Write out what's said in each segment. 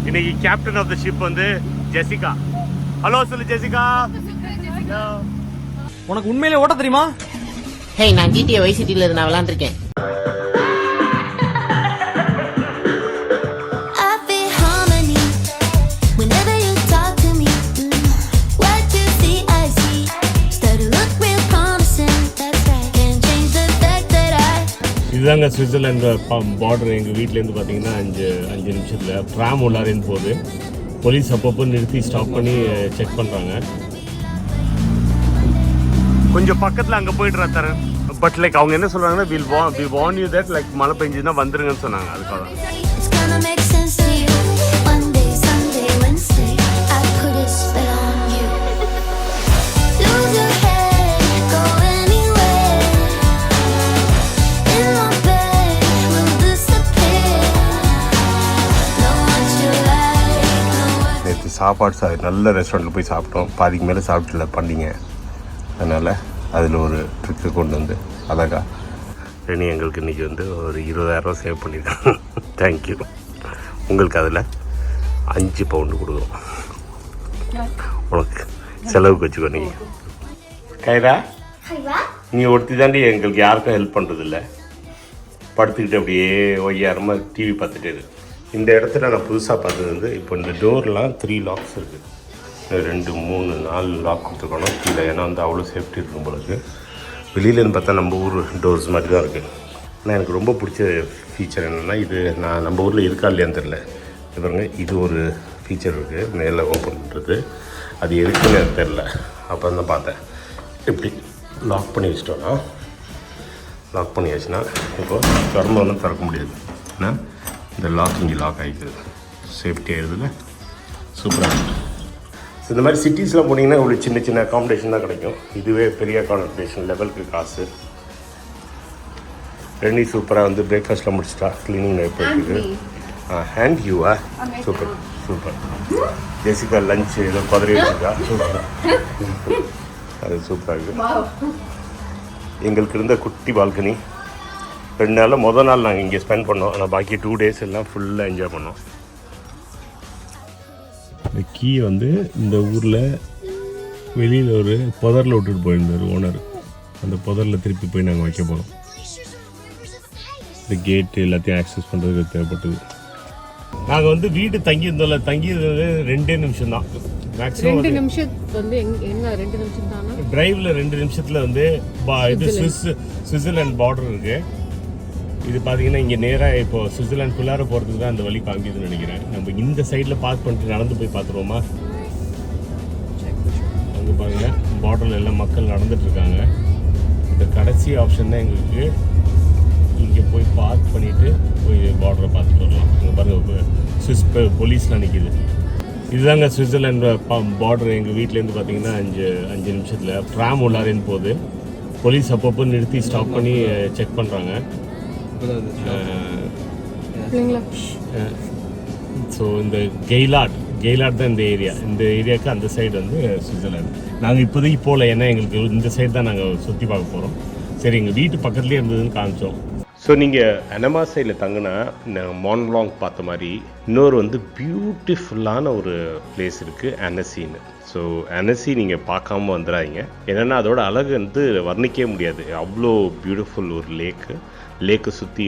இன்னைக்கு captain of the ship வந்து Jessica. Hello சொல்லு ஜெசிகா. உனக்கு உண்மையிலே ஓட்ட தெரியுமா? ஹே, நான் GTA Vice Cityல இருந்து நான் விளையாண்டுருக்கேன். இதுதாங்க சுவிட்சர்லாந்து பார்டர். எங்கள் வீட்டிலேருந்து பார்த்தீங்கன்னா 5 நிமிஷத்தில் ட்ராம் உள்ளாரேன்னு போகுது. போலீஸ் அப்பப்போ நிறுத்தி ஸ்டாப் பண்ணி செக் பண்ணுறாங்க. கொஞ்சம் பக்கத்தில் அங்கே போய்ட்றா தரேன். பட் லைக் அவங்க என்ன சொல்கிறாங்கன்னா we warn you that like மழை பெஞ்சுன்னா வந்துருங்கன்னு சொன்னாங்க. அதுக்காக சாப்பாடு நல்ல ரெஸ்டாரண்ட்டில் போய் சாப்பிட்டோம். பாதிக்கு மேலே சாப்பிட்டுல பண்ணிங்க. அதனால் அதில் ஒரு ட்ரிக்கு கொண்டு வந்து அழகா ரெனி எங்களுக்கு இன்றைக்கி வந்து ஒரு 20,000 சேவ் பண்ணியிருக்காங்க. தேங்க்யூ. உங்களுக்கு அதில் 5 பவுண்டு கொடுக்குறோம். உனக்கு செலவுக்கு வச்சுக்கோ. நீங்கள் கைரா நீங்கள் ஒருத்தி தாண்டி எங்களுக்கு யாருக்கும் ஹெல்ப் பண்ணுறதில்ல. படுத்துக்கிட்டு அப்படியே ஒய்யாரமாக டிவி பார்த்துட்டே இருக்கு. இந்த இடத்துல நான் புதுசாக பார்த்தது வந்து இப்போ இந்த டோர்லாம் 3 லாக்ஸ் இருக்குது. 2, 3, 4 லாக் கொடுத்துருக்கணும் கீழே. ஏன்னா வந்து அவ்வளோ சேஃப்டி இருக்கும் போலருக்கு. வெளியிலேருந்து பார்த்தா நம்ம ஊர் டோர்ஸ் மாதிரி தான் இருக்குது. ஆனால் எனக்கு ரொம்ப பிடிச்ச ஃபீச்சர் என்னென்னா இது நான் நம்ம ஊரில் இருக்கா இல்லையான்னு தெரில. இது பாருங்க, இது ஒரு ஃபீச்சர் இருக்குது மேலே ஓப்பன் பண்ணுறது. அது எதுக்குன்னு எனக்கு தெரில. அப்போ தான் பார்த்தேன். இப்படி லாக் பண்ணி வச்சிட்டோன்னா லாக் பண்ணியாச்சுன்னா இப்போது திறந்தோன்னு திறக்க முடியாது. ஏன்னா இந்த லாக் இங்கே லாக் ஆகிக்குது. சேஃப்டி ஆகிடுதுல. சூப்பராக இருக்குது. ஸோ இந்த மாதிரி சிட்டிஸில் போனீங்கன்னா ஒரு சின்ன சின்ன அக்காமடேஷன் தான் கிடைக்கும். இதுவே பெரிய அக்காமடேஷன் லெவலுக்கு காசு. ரெனி சூப்பராக வந்து பிரேக்ஃபாஸ்ட்டில் முடிச்சிட்டா. க்ளீனிங் எப்போ இருக்குது. ஹேண்ட் யூவா சூப்பர் சூப்பர். ஜெசிகா லஞ்ச் ஏதோ பதறி வச்சுருக்கா. சூப்பர். அது சூப்பராக இருக்குது. எங்களுக்கு இருந்த குட்டி பால்கனி 2 நாளில் மொதல் நாள் நாங்கள் இங்கே ஸ்பெண்ட் பண்ணோம். ஆனால் பாக்கி 2 டேஸ் எல்லாம் ஃபுல்லாக என்ஜாய் பண்ணோம். இந்த கீ வந்து இந்த ஊரில் வெளியில் ஒரு புதரில் விட்டுட்டு போயிருந்தார் ஓனர். அந்த புதரில் திருப்பி போய் நாங்கள் வைக்க போகிறோம். இந்த கேட்டு எல்லாத்தையும் ஆக்சஸ் பண்ணுறதுக்கு தேவைப்பட்டது. நாங்கள் வந்து வீடு தங்கியிருந்தோம்ல, தங்கியிருந்தது 2 நிமிஷம் தான் மேக்ஸிமம். 2 நிமிஷம் வந்து என்ன 2 நிமிஷம் தானே டிரைவில். 2 நிமிஷத்தில் வந்து இது சுவிட்சர்லாந்து பார்டர் இருக்குது. இது பார்த்தீங்கன்னா இங்கே நேராக இப்போ சுவிட்சர்லாந்துக்குள்ளார போகிறதுக்கு தான் அந்த வழி காமிக்குதுன்னு நினைக்கிறேன். நம்ம இந்த சைடில் பார்க் பண்ணிட்டு நடந்து போய் பார்த்துருவோமா? அங்கே பாருங்கள், பார்டரில் எல்லாம் மக்கள் நடந்துட்டுருக்காங்க. இந்த கடைசி ஆப்ஷன் தான் எங்களுக்கு. இங்கே போய் பார்க் பண்ணிவிட்டு போய் பார்டரை பார்த்துட்டு வரலாம். இங்கே பாருங்கள், சுவிஸ் போலீஸ்லாம் நிற்கிது. இதுதாங்க சுவிட்சர்லாந்து பார்டர். எங்கள் வீட்டிலேருந்து பார்த்தீங்கன்னா 5 நிமிஷத்தில் ட்ராம் உள்ளாரேன்னு போகுது. போலீஸ் அப்பப்போ நிறுத்தி ஸ்டாப் பண்ணி செக் பண்ணுறாங்க. ஸோ இந்த கெய்லாட் தான் இந்த ஏரியாவுக்கு அந்த சைடு வந்து சுவிட்சர்லாந்து. நாங்கள் இப்போதைக்கு போகல, ஏன்னா எங்களுக்கு இந்த சைடு தான் நாங்கள் சுற்றி பார்க்க போகிறோம். சரி, எங்கள் வீட்டு பக்கத்துலேயே இருந்ததுன்னு காமிச்சோம். ஸோ நீங்கள் அனமாசையில் தங்கினா இந்த மான்வ்லாங் பார்த்த மாதிரி இன்னொரு வந்து பியூட்டிஃபுல்லான ஒரு பிளேஸ் இருக்குது, ANNECYன்னு. ஸோ ANNECY நீங்கள் பார்க்காம வந்துடாதீங்க. என்னென்னா அதோட அழகு வந்து வர்ணிக்கவே முடியாது. அவ்வளோ பியூட்டிஃபுல் ஒரு லேக்கை சுற்றி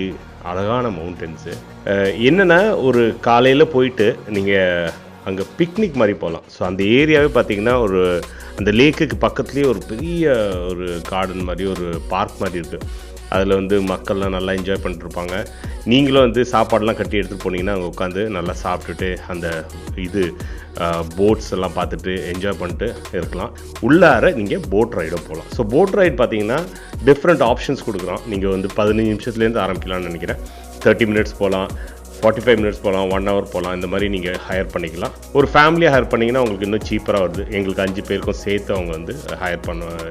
அழகான மவுண்டன்ஸு. என்னென்னா ஒரு காலையில் போயிட்டு நீங்கள் அங்கே பிக்னிக் மாதிரி போகலாம். ஸோ அந்த ஏரியாவே பார்த்திங்கன்னா அந்த லேக்குக்கு பக்கத்துலேயே ஒரு பெரிய ஒரு கார்டன் மாதிரி ஒரு பார்க் மாதிரி இருக்குது. அதில் வந்து மக்கள்லாம் நல்லா என்ஜாய் பண்ணிட்டுருப்பாங்க. நீங்களும் வந்து சாப்பாடெலாம் கட்டி எடுத்துகிட்டு போனீங்கன்னா அங்கே உட்காந்து நல்லா சாப்பிட்டுட்டு அந்த போட்ஸ் எல்லாம் பார்த்துட்டு என்ஜாய் பண்ணிட்டு இருக்கலாம். உள்ளார நீங்கள் போட் ரைடும் போகலாம். ஸோ போட் ரைட் பார்த்தீங்கன்னா டிஃப்ரெண்ட் ஆப்ஷன்ஸ் கொடுக்குறோம். நீங்கள் வந்து 15 நிமிஷத்துலேருந்து ஆரம்பிக்கலாம்னு நினைக்கிறேன். 30 மினிட்ஸ் போகலாம், 45 மினிட்ஸ் போகலாம், 1 hour போகலாம். இந்த மாதிரி நீங்கள் ஹையர் பண்ணிக்கலாம். ஒரு ஃபேமிலியாக ஹையர் பண்ணிங்கன்னா உங்களுக்கு இன்னும் சீப்பராக வருது. எங்களுக்கு 5 பேருக்கும் சேர்த்து அவங்க வந்து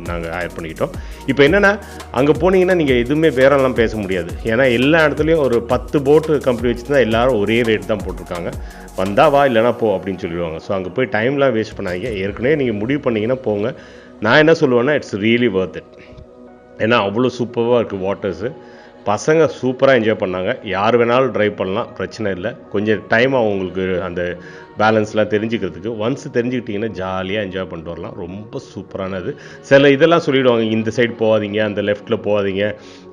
நாங்கள் ஹையர் பண்ணிக்கிட்டோம். இப்போ என்னென்னா அங்கே போனீங்கன்னா நீங்கள் எதுவுமே பேரெல்லாம் பேச முடியாது. ஏன்னா எல்லா இடத்துலையும் ஒரு 10 போட்டு கம்பெனி வச்சு தான் எல்லோரும் ஒரே ரேட் தான் போட்டிருக்காங்க. வந்தா வா, இல்லைனா போ அப்படின்னு சொல்லிடுவாங்க. ஸோ அங்கே போய் டைம்லாம் வேஸ்ட் பண்ணாதீங்க. ஏற்கனவே நீங்கள் முடிவு பண்ணிங்கன்னா போங்க. நான் என்ன சொல்லுவேன்னா, இட்ஸ் ரியலி வர்த் இட். ஏன்னா அவ்வளோ சூப்பராக இருக்குது வாட்டர்ஸு. பசங்க சூப்பராக என்ஜாய் பண்ணாங்க. யார் வேணாலும் ட்ரைவ் பண்ணலாம், பிரச்சனை இல்லை. கொஞ்சம் டைம் அவங்களுக்கு அந்த பேலன்ஸ்லாம் தெரிஞ்சுக்கிறதுக்கு. ஒன்ஸ் தெரிஞ்சுக்கிட்டிங்கன்னா ஜாலியாக என்ஜாய் பண்ணிட்டு வரலாம். ரொம்ப சூப்பரானது. சில இதெல்லாம் சொல்லிவிடுவாங்க, இந்த சைடு போகாதீங்க, அந்த லெஃப்ட்டில் போகாதீங்க,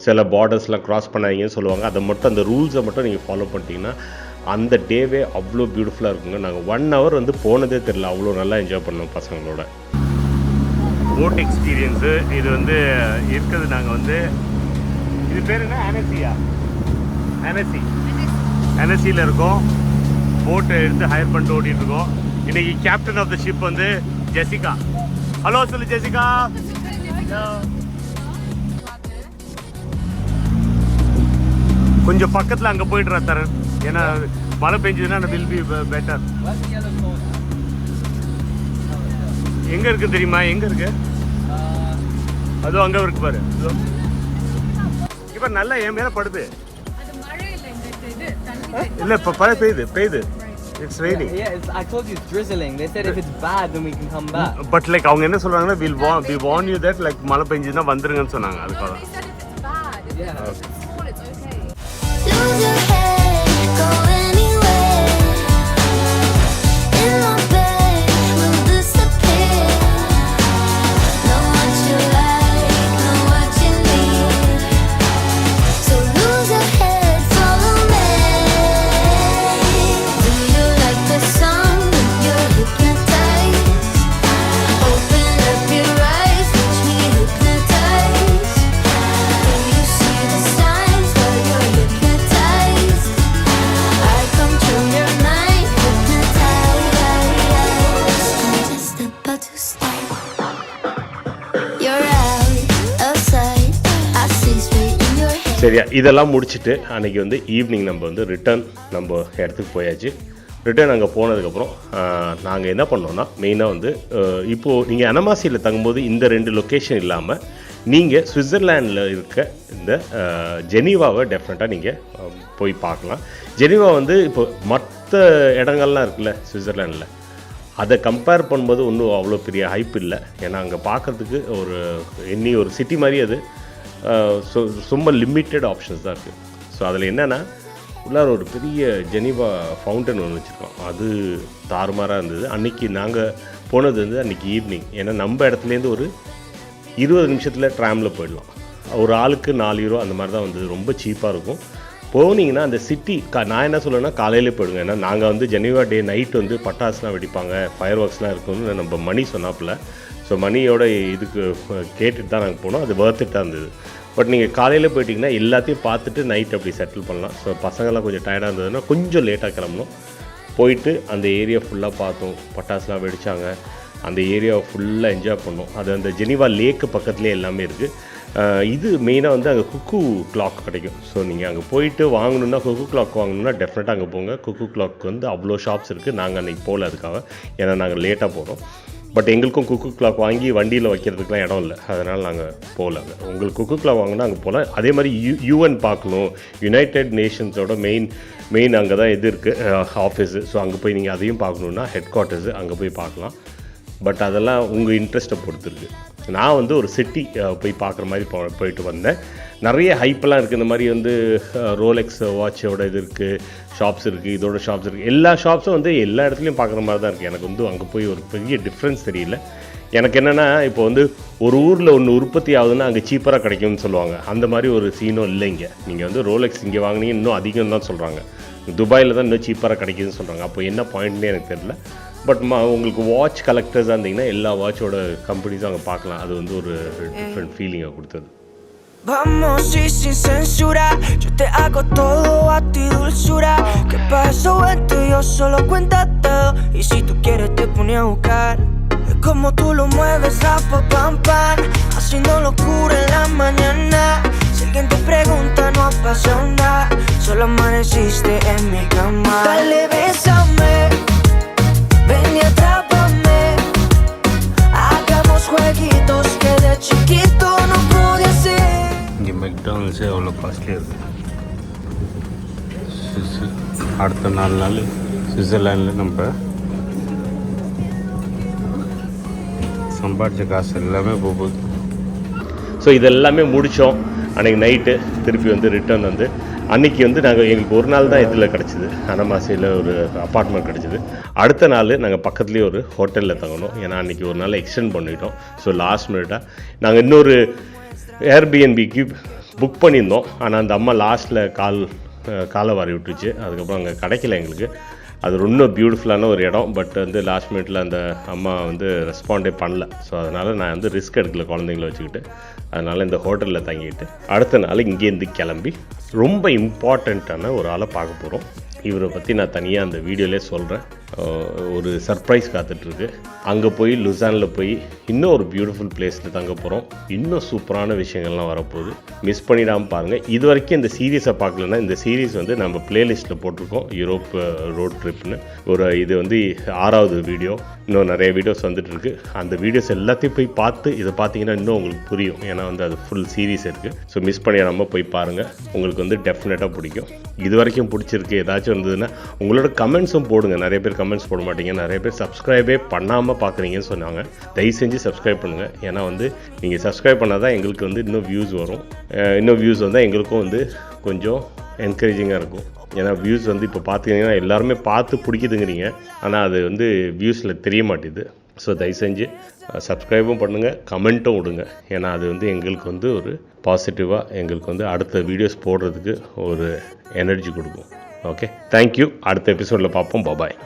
சில பார்டர்ஸ்லாம் க்ராஸ் பண்ணாதீங்கன்னு சொல்லுவாங்க. அதை மட்டும் அந்த ரூல்ஸை மட்டும் நீங்கள் ஃபாலோ பண்ணிட்டீங்கன்னா அந்த டேவே அவ்வளோ பியூட்டிஃபுல்லாக இருக்குங்க. நாங்கள் 1 hour வந்து போனதே தெரியல, அவ்வளோ நல்லா என்ஜாய் பண்ணோம் பசங்களோட. போட் எக்ஸ்பீரியன்ஸு இது வந்து இருக்கிறது. நாங்கள் வந்து இது பேர் என்ன, ANNECYயா? ANNECYயில் இருக்கோம். போட்டை எடுத்து ஹையர் பண்ணிட்டு ஓட்டிகிட்டு இருக்கோம். இன்றைக்கி கேப்டன் ஆஃப் த ஷிப் வந்து ஜெசிகா. ஹலோ சொல்லு ஜெசிகா. கொஞ்சம் பக்கத்தில் அங்கே போய்ட்டுறா தரேன், ஏன்னா மழை பெஞ்சதுன்னா வில் பி பெட்டர். எங்கே இருக்குது தெரியுமா? எங்கே இருக்கு? அதுவும் அங்கே இருக்கு பாரு. இப்போ நல்லா என் மேலே படுது. இல்லை இப்போ மழை பெய்யுது. It's raining. Yeah, I told you it's drizzling. They said if it's bad then we can come back. But like அவங்க என்ன சொல்றாங்கன்னா we warn you that like மழை பெஞ்சதுன்னா வந்துருங்கன்னு சொன்னாங்க. அதுக்காக. They said if it's bad, Yeah. if it's small, it's okay. Lose your head, go anywhere. In my bed, we'll disappear. Know what you like, know what you need. So lose your head, follow me. Do you like the song when you're hypnotized? Open up your eyes, watch me hypnotize. Do you see the signs while you're hypnotized? I come through your mind, hypnotized. I'm just about to start. You're out, outside, I see straight in your head. சரியா, இதெல்லாம் முடிச்சுட்டு அன்றைக்கி வந்து evening நம்ம வந்து return நம்ம இடத்துக்கு போயாச்சு. ரிட்டர்ன் அங்கே போனதுக்கப்புறம் நாங்கள் என்ன பண்ணோன்னா மெயினாக வந்து இப்போது நீங்கள் அனமாசியில் தங்கும்போது இந்த 2 லொக்கேஷன் இல்லாமல் நீங்கள் சுவிட்சர்லாண்டில் இருக்க இந்த ஜெனீவாவை டெஃபினட்டாக நீங்கள் போய் பார்க்கலாம். ஜெனீவா வந்து இப்போ மற்ற இடங்கள்லாம் இருக்குல்ல சுவிட்சர்லாண்டில், அதை கம்பேர் பண்ணும்போது ஒன்றும் அவ்வளோ பெரிய ஹைப் இல்லை. ஏன்னா அங்கே பார்க்குறதுக்கு ஒரு சிட்டி மாதிரி அது ரொம்ப லிமிட்டட் ஆப்ஷன்ஸ் தான் இருக்குது. ஸோ அதில் என்னென்னா உள்ளார ஒரு பெரிய ஜெனீவா ஃபவுண்டன் ஒன்று வச்சுருக்கோம். அது தாறுமாறாக இருந்தது. அன்றைக்கி நாங்கள் போனது வந்து அன்றைக்கி ஈவினிங். ஏன்னா நம்ம இடத்துலேருந்து ஒரு 20 நிமிஷத்தில் ட்ராமில் போயிடலாம். ஒரு ஆளுக்கு 4 euro அந்த மாதிரி தான் வந்தது. ரொம்ப சீப்பாக இருக்கும். போனீங்கன்னா அந்த சிட்டி நான் என்ன சொல்லுவேன்னா காலையிலே போயிடுங்க. ஏன்னா நாங்கள் வந்து ஜெனீவா டே நைட் வந்து பட்டாசுலாம் வெடிப்பாங்க, ஃபயர் ஒர்க்ஸ்லாம் இருக்குன்னு நம்ம மணி சொன்னாப்புல. ஸோ மணியோட இதுக்கு கேட்டுட்டு தான் நாங்கள் போனோம். அது வர்த்துட்டு தான் இருந்தது. பட் நீங்கள் காலையில் போயிட்டிங்கன்னா எல்லாத்தையும் பார்த்துட்டு நைட் அப்படி செட்டில் பண்ணலாம். ஸோ பசங்கள்லாம் கொஞ்சம் டயர்டாக இருந்ததுன்னா கொஞ்சம் லேட்டாக கிளம்பணும். போயிட்டு அந்த ஏரியா ஃபுல்லாக பார்த்தோம், பட்டாசுலாம் வெடித்தாங்க, அந்த ஏரியாவை ஃபுல்லாக என்ஜாய் பண்ணோம். அது அந்த ஜெனீவா லேக்கு பக்கத்துலேயே எல்லாமே இருக்குது. இது மெயினாக வந்து அங்கே குக்கு கிளாக் கிடைக்கும். ஸோ நீங்கள் அங்கே போயிட்டு வாங்கணுன்னா குக்கு கிளாக் வாங்கணுன்னா டெஃபினட்டாக அங்கே போங்க. குக்கு கிளாக் வந்து அவ்வளோ ஷாப்ஸ் இருக்குது. நாங்கள் அன்றைக்கி போகல அதுக்காக, ஏன்னா நாங்கள் லேட்டாக போகிறோம். பட் எங்களுக்கும் குக்கு கிளாக் வாங்கி வண்டியில் வைக்கிறதுக்குலாம் இடம் இல்லை, அதனால் நாங்கள் போகல. உங்களுக்கு குக்கு கிளாக் வாங்கினா அங்கே போகலாம். அதே மாதிரி யூஎன் பார்க்கணும், யுனைடெட் நேஷன்ஸோட மெயின் அங்கே தான் இது இருக்குது ஆஃபீஸு. ஸோ அங்கே போய் நீங்கள் அதையும் பார்க்கணுன்னா ஹெட் குவார்ட்டர்ஸு அங்கே போய் பார்க்கலாம். பட் அதெல்லாம் உங்கள் இன்ட்ரெஸ்ட்டை பொறுத்துருக்கு. நான் வந்து ஒரு சிட்டி போய் பார்க்குற மாதிரி போயிட்டு வந்தேன். நிறைய ஹைப்பெல்லாம் இருக்குது. இந்த மாதிரி வந்து ரோலெக்ஸ் வாட்சோட இது இருக்குது, ஷாப்ஸ் இருக்குது, இதோட ஷாப்ஸ் இருக்குது. எல்லா ஷாப்ஸும் வந்து எல்லா இடத்துலையும் பார்க்குற மாதிரி தான் இருக்குது. எனக்கு வந்து அங்கே போய் ஒரு பெரிய டிஃப்ரென்ஸ் தெரியல. எனக்கு என்னென்னா இப்போ வந்து ஒரு ஊரில் ஒன்று உற்பத்தி ஆகுதுன்னா அங்கே சீப்பராக கிடைக்கும்னு சொல்லுவாங்க. அந்த மாதிரி ஒரு சீனும் இல்லை இங்கே. நீங்கள் வந்து ரோலெக்ஸ் இங்கே வாங்கினீங்க இன்னும் அதிகம் தான் சொல்கிறாங்க. துபாயில் தான் இன்னும் சீப்பராக கிடைக்குதுன்னு சொல்கிறாங்க. அப்போ என்ன பாயிண்ட்னே எனக்கு தெரியல. பட் உங்களுக்கு வாட்ச் கலெக்டர்ஸாக இருந்தீங்கன்னா எல்லா வாட்சோட கம்பெனிஸும் அங்கே பார்க்கலாம். அது வந்து ஒரு டிஃப்ரெண்ட் ஃபீலிங்கை கொடுத்தது. Vamos y sin censura, yo te hago todo a ti dulzura. Que pa' eso esto yo solo cuéntatelo. Y si tú quieres te pone a buscar. Es como tú lo mueves, rapa, pam, pam. Haciendo locura en la mañana. Si alguien te pregunta no ha pasado nada. Solo amaneciste en mi cama. Dale, bésame, ven y atrápame. Hagamos jueguitos que de chiquito no pude hacer. இங்கே மெக்டானல்ஸே அவ்வளோ காஸ்ட்லியாக இருக்குது. அடுத்த 4 நாள் சுவிட்சர்லாண்டில் நம்ம சம்பாதிச்ச காசு எல்லாமே போகுது. ஸோ இதெல்லாமே முடித்தோம். அன்றைக்கி நைட்டு திருப்பி வந்து ரிட்டர்ன் வந்து அன்றைக்கி வந்து நாங்கள் எங்களுக்கு ஒரு நாள் தான் இதில் கிடச்சிது அனமாசியில் ஒரு அப்பார்ட்மெண்ட் கிடச்சிது. அடுத்த நாள் நாங்கள் பக்கத்துலேயே ஒரு ஹோட்டலில் தங்கணும். ஏன்னா அன்றைக்கி ஒரு நாள் எக்ஸ்டெண்ட் பண்ணிட்டோம். ஸோ லாஸ்ட் மினிட்டாக நாங்கள் இன்னொரு ஏர்பிஎன்பிக்கு புக் பண்ணியிருந்தோம். ஆனால் அந்த அம்மா லாஸ்ட்டில் காலை வாரி விட்டுச்சு. அதுக்கப்புறம் அங்கே கிடைக்கல எங்களுக்கு. அது ரொம்ப பியூட்டிஃபுல்லான ஒரு இடம். பட் வந்து லாஸ்ட் மினிட்ல அந்த அம்மா வந்து ரெஸ்பாண்டே பண்ணல. ஸோ அதனால் நான் வந்து ரிஸ்க் எடுக்கல குழந்தைங்கள வச்சுக்கிட்டு. அதனால் இந்த ஹோட்டலில் தங்கிட்டு அடுத்த நாள் இங்கேருந்து கிளம்பி ரொம்ப இம்பார்ட்டண்ட்டான ஒரு ஆளை பார்க்க போகிறோம். இவரை பற்றி நான் தனியாக அந்த வீடியோலே சொல்கிறேன். ஒரு சர்ப்ரைஸ் காத்துட்ருக்கு. அங்கே போய் லுசானில் போய் இன்னும் ஒரு பியூட்டிஃபுல் பிளேஸில் தங்க போகிறோம். இன்னும் சூப்பரான விஷயங்கள்லாம் வரப்போகுது. மிஸ் பண்ணிடாமல் பாருங்கள். இது வரைக்கும் இந்த சீரீஸை பார்க்கலன்னா இந்த சீரீஸ் வந்து நம்ம பிளேலிஸ்ட்டில் போட்டிருக்கோம். யூரோப் ரோட் ட்ரிப்னு இது வந்து 6வது வீடியோ. இன்னும் நிறைய வீடியோஸ் வந்துட்டுருக்கு. அந்த வீடியோஸ் எல்லாத்தையும் போய் பார்த்து இதை பார்த்தீங்கன்னா இன்னும் உங்களுக்கு புரியும். ஏன்னா வந்து அது ஃபுல் சீரீஸ் இருக்குது. ஸோ மிஸ் பண்ணிடாமல் போய் பாருங்கள். உங்களுக்கு வந்து டெஃபினட்டாக பிடிக்கும். இது வரைக்கும் பிடிச்சிருக்கு ஏதாச்சும் இருந்ததுன்னா உங்களோட கமெண்ட்ஸும் போடுங்க. நிறைய பேர் கமெண்ட்ஸ் போட மாட்டீங்க. நிறைய பேர் சப்ஸ்கிரைபே பண்ணாமல் பார்க்குறீங்கன்னு சொன்னாங்க. தயவு செஞ்சு சப்ஸ்கிரைப் பண்ணுங்கள். ஏன்னா வந்து நீங்கள் சப்ஸ்கிரைப் பண்ணால் தான் எங்களுக்கு வந்து இன்னும் வியூஸ் வரும். இன்னும் வியூஸ் வந்தால் எங்களுக்கும் வந்து கொஞ்சம் என்கரேஜிங்காக இருக்கும். ஏன்னா வியூஸ் வந்து இப்போ பார்த்தீங்கன்னா எல்லாருமே பார்த்து பிடிக்குதுங்கிறீங்க. ஆனால் அது வந்து வியூஸில் தெரிய மாட்டேது. ஸோ தயவு செஞ்சு சப்ஸ்கிரைபும் பண்ணுங்கள், கமெண்ட்டும் விடுங்க. ஏன்னா அது வந்து எங்களுக்கு வந்து ஒரு பாசிட்டிவாக எங்களுக்கு வந்து அடுத்த வீடியோஸ் போடுறதுக்கு ஒரு எனர்ஜி கொடுக்கும். Okay, thank you. அடுத்த எபிசோடில் பார்ப்போம். பாய்.